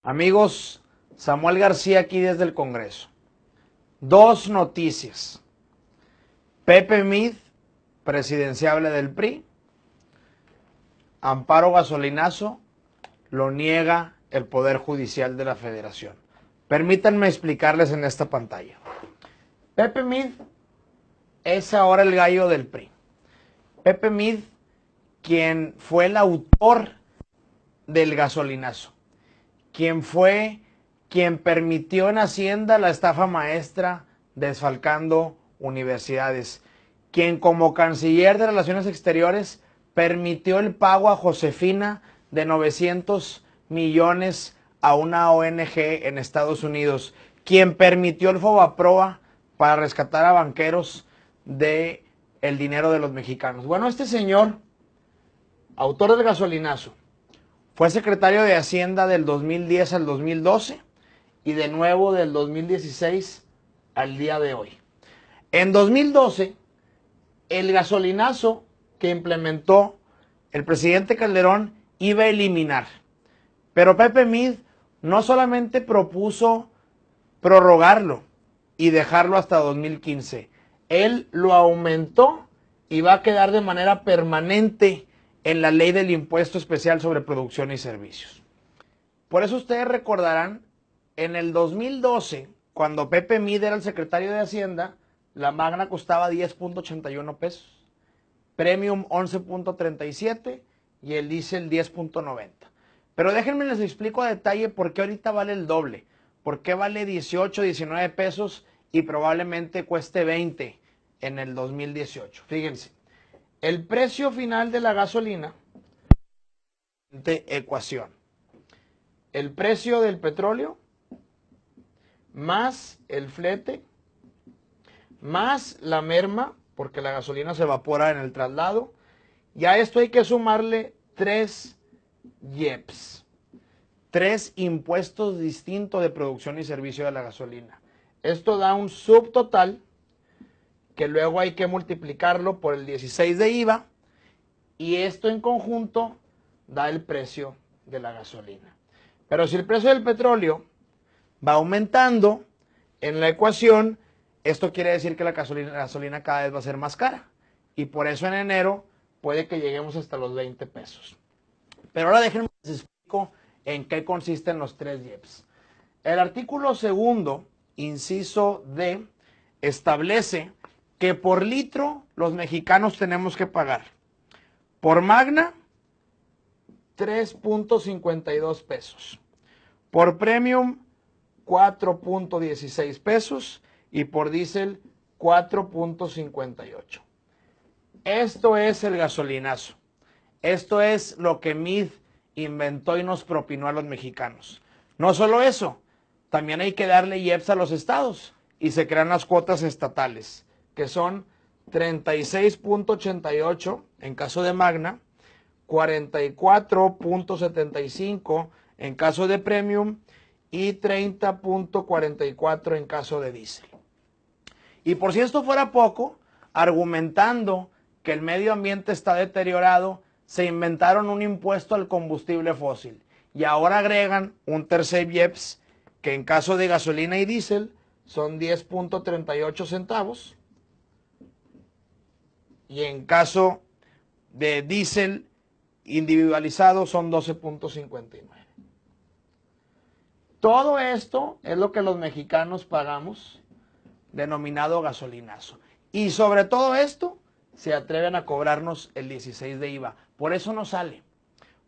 Amigos, Samuel García aquí desde el Congreso. Dos noticias. Pepe Mid, presidenciable del PRI. Amparo gasolinazo lo niega el Poder Judicial de la Federación. Permítanme explicarles en esta pantalla. Pepe Mid es ahora el gallo del PRI. Pepe Mid, quien fue el autor del gasolinazo, quien permitió en Hacienda la estafa maestra desfalcando universidades, quien como canciller de Relaciones Exteriores permitió el pago a Josefina de 900 millones a una ONG en Estados Unidos, quien permitió el Fobaproa para rescatar a banqueros de el dinero de los mexicanos. Bueno, este señor, autor del gasolinazo, fue secretario de Hacienda del 2010 al 2012 y de nuevo del 2016 al día de hoy. En 2012, el gasolinazo que implementó el presidente Calderón iba a eliminar. Pero Pepe Mid no solamente propuso prorrogarlo y dejarlo hasta 2015, él lo aumentó y va a quedar de manera permanente en la ley del impuesto especial sobre producción y servicios. Por eso ustedes recordarán, en el 2012, cuando Pepe Mid era el secretario de Hacienda, la Magna costaba 10.81 pesos, Premium 11.37 y el diésel 10.90. Pero déjenme les explico a detalle por qué ahorita vale el doble, por qué vale 18, 19 pesos y probablemente cueste 20 en el 2018. Fíjense. El precio final de la gasolina, de ecuación. El precio del petróleo más el flete más la merma, porque la gasolina se evapora en el traslado. Y a esto hay que sumarle 3 IEPS, 3 impuestos distintos de producción y servicio de la gasolina. Esto da un subtotal que luego hay que multiplicarlo por el 16 de IVA, y esto en conjunto da el precio de la gasolina. Pero si el precio del petróleo va aumentando en la ecuación, esto quiere decir que la gasolina cada vez va a ser más cara. Y por eso en enero puede que lleguemos hasta los 20 pesos. Pero ahora déjenme les explico en qué consisten los 3 IEPS. El artículo segundo, inciso D, establece que por litro los mexicanos tenemos que pagar por Magna 3.52 pesos, por Premium 4.16 pesos y por diésel 4.58. Esto es el gasolinazo. Esto es lo que Mid inventó y nos propinó a los mexicanos. No solo eso, también hay que darle IEPS a los estados y se crean las cuotas estatales, que son 36.88 en caso de Magna, 44.75 en caso de Premium y 30.44 en caso de diésel. Y por si esto fuera poco, argumentando que el medio ambiente está deteriorado, se inventaron un impuesto al combustible fósil y ahora agregan un tercer IEPS que en caso de gasolina y diésel son 10.38 centavos y en caso de diésel individualizado son 12.59. Todo esto es lo que los mexicanos pagamos, denominado gasolinazo. Y sobre todo esto se atreven a cobrarnos el 16 de IVA. Por eso no sale.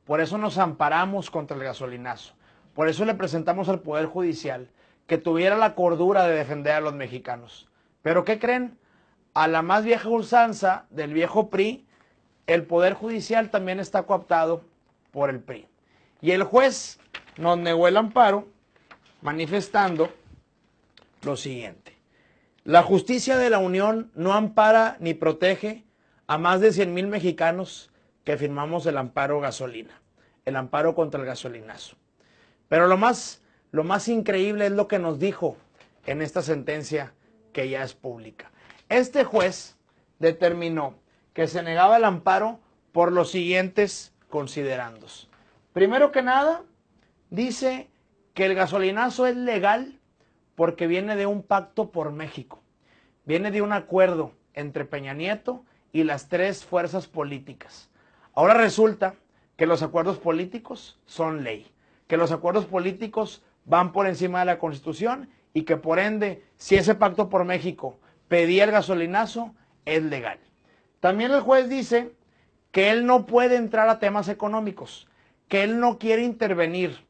Por eso nos amparamos contra el gasolinazo. Por eso le presentamos al Poder Judicial que tuviera la cordura de defender a los mexicanos. Pero ¿qué creen? A la más vieja usanza del viejo PRI, el Poder Judicial también está cooptado por el PRI. Y el juez nos negó el amparo manifestando lo siguiente: la justicia de la Unión no ampara ni protege a más de 100,000 mexicanos que firmamos el amparo gasolina, el amparo contra el gasolinazo. Pero lo más increíble es lo que nos dijo en esta sentencia que ya es pública. Este juez determinó que se negaba el amparo por los siguientes considerandos. Primero que nada, dice que el gasolinazo es legal porque viene de un pacto por México, viene de un acuerdo entre Peña Nieto y las tres fuerzas políticas. Ahora resulta que los acuerdos políticos son ley, que los acuerdos políticos van por encima de la Constitución y que por ende, si ese pacto por México pedía el gasolinazo, es legal. También el juez dice que él no puede entrar a temas económicos, que él no quiere intervenir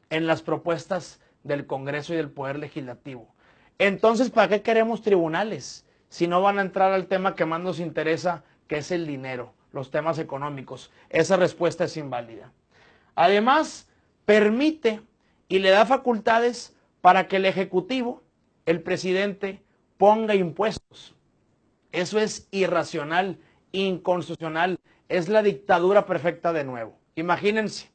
en las propuestas del Congreso y del Poder Legislativo. Entonces, ¿para qué queremos tribunales si no van a entrar al tema que más nos interesa, que es el dinero, los temas económicos? Esa respuesta es inválida. Además, permite y le da facultades para que el Ejecutivo, el presidente, ponga impuestos. Eso es irracional, inconstitucional, es la dictadura perfecta de nuevo. Imagínense,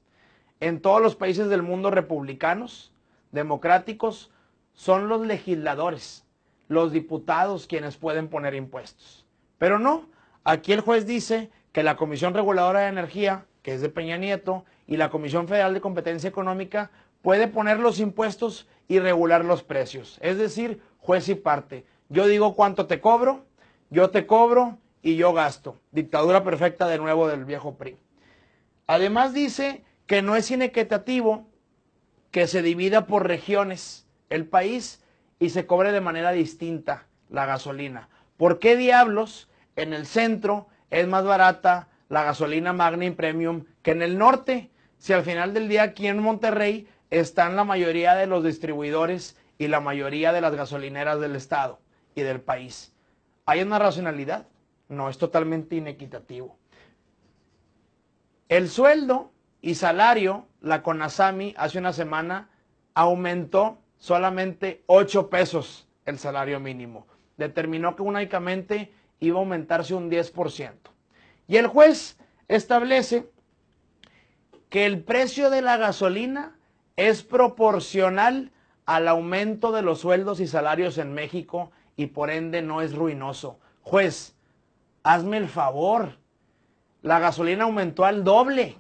en todos los países del mundo republicanos, democráticos, son los legisladores, los diputados quienes pueden poner impuestos. Pero no, aquí el juez dice que la Comisión Reguladora de Energía, que es de Peña Nieto, y la Comisión Federal de Competencia Económica puede poner los impuestos y regular los precios. Es decir, juez y parte. Yo digo cuánto te cobro, yo te cobro y yo gasto. Dictadura perfecta de nuevo del viejo PRI. Además dice que no es inequitativo que se divida por regiones el país y se cobre de manera distinta la gasolina. ¿Por qué diablos en el centro es más barata la gasolina Magna Premium que en el norte? Si al final del día aquí en Monterrey están la mayoría de los distribuidores y la mayoría de las gasolineras del estado y del país. ¿Hay una racionalidad? No, es totalmente inequitativo. El sueldo y salario, la CONASAMI hace una semana aumentó solamente 8 pesos el salario mínimo. Determinó que únicamente iba a aumentarse un 10%. Y el juez establece que el precio de la gasolina es proporcional al aumento de los sueldos y salarios en México y por ende no es ruinoso. Juez, hazme el favor. La gasolina aumentó al doble.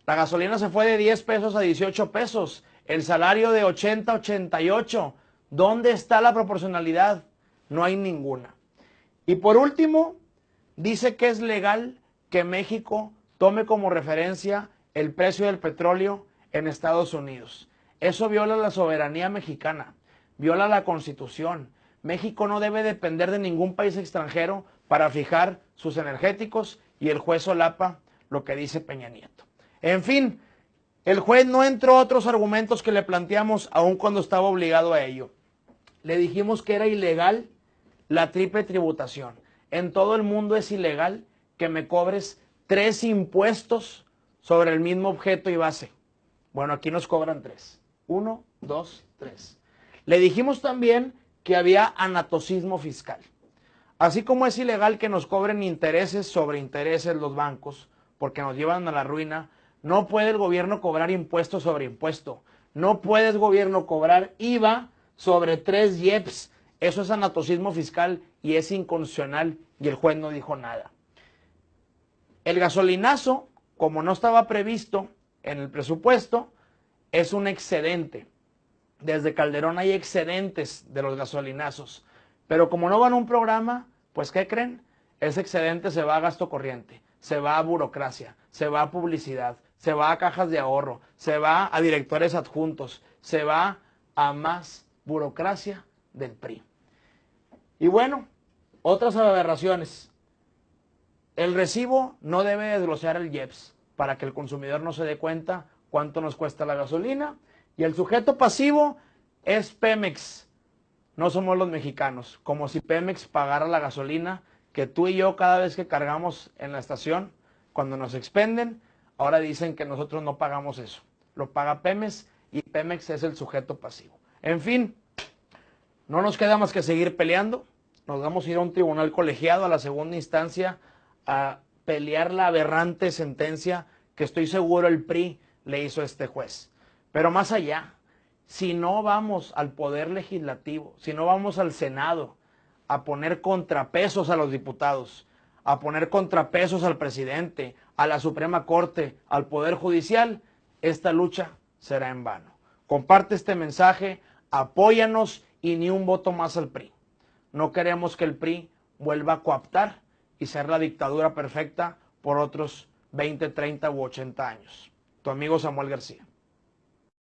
La gasolina se fue de 10 pesos a 18 pesos. El salario de 80 a 88. ¿Dónde está la proporcionalidad? No hay ninguna. Y por último, dice que es legal que México tome como referencia el precio del petróleo en Estados Unidos. Eso viola la soberanía mexicana, viola la Constitución. México no debe depender de ningún país extranjero para fijar sus energéticos y el juez solapa lo que dice Peña Nieto. En fin, el juez no entró a otros argumentos que le planteamos aun cuando estaba obligado a ello. Le dijimos que era ilegal la triple tributación. En todo el mundo es ilegal que me cobres 3 impuestos sobre el mismo objeto y base. Bueno, aquí nos cobran 3. 1, 2, 3. Le dijimos también que había anatocismo fiscal. Así como es ilegal que nos cobren intereses sobre intereses los bancos, porque nos llevan a la ruina, no puede el gobierno cobrar impuesto sobre impuesto. No puede el gobierno cobrar IVA sobre 3 IEPS. Eso es anatocismo fiscal y es inconstitucional y el juez no dijo nada. El gasolinazo, como no estaba previsto en el presupuesto, es un excedente. Desde Calderón hay excedentes de los gasolinazos. Pero como no van a un programa, pues ¿qué creen? Ese excedente se va a gasto corriente, se va a burocracia, se va a publicidad, se va a cajas de ahorro, se va a directores adjuntos, se va a más burocracia del PRI. Y bueno, otras aberraciones. El recibo no debe desglosar el IEPS para que el consumidor no se dé cuenta cuánto nos cuesta la gasolina. Y el sujeto pasivo es Pemex. No somos los mexicanos. Como si Pemex pagara la gasolina que tú y yo cada vez que cargamos en la estación, cuando nos expenden, ahora dicen que nosotros no pagamos eso. Lo paga Pemex y Pemex es el sujeto pasivo. En fin, no nos queda más que seguir peleando. Nos vamos a ir a un tribunal colegiado, a la segunda instancia, a pelear la aberrante sentencia que estoy seguro el PRI le hizo a este juez. Pero más allá, si no vamos al Poder Legislativo, si no vamos al Senado a poner contrapesos a los diputados, a poner contrapesos al presidente, a la Suprema Corte, al Poder Judicial, esta lucha será en vano. Comparte este mensaje, apóyanos y ni un voto más al PRI. No queremos que el PRI vuelva a cooptar y ser la dictadura perfecta por otros 20, 30 u 80 años. Tu amigo Samuel García.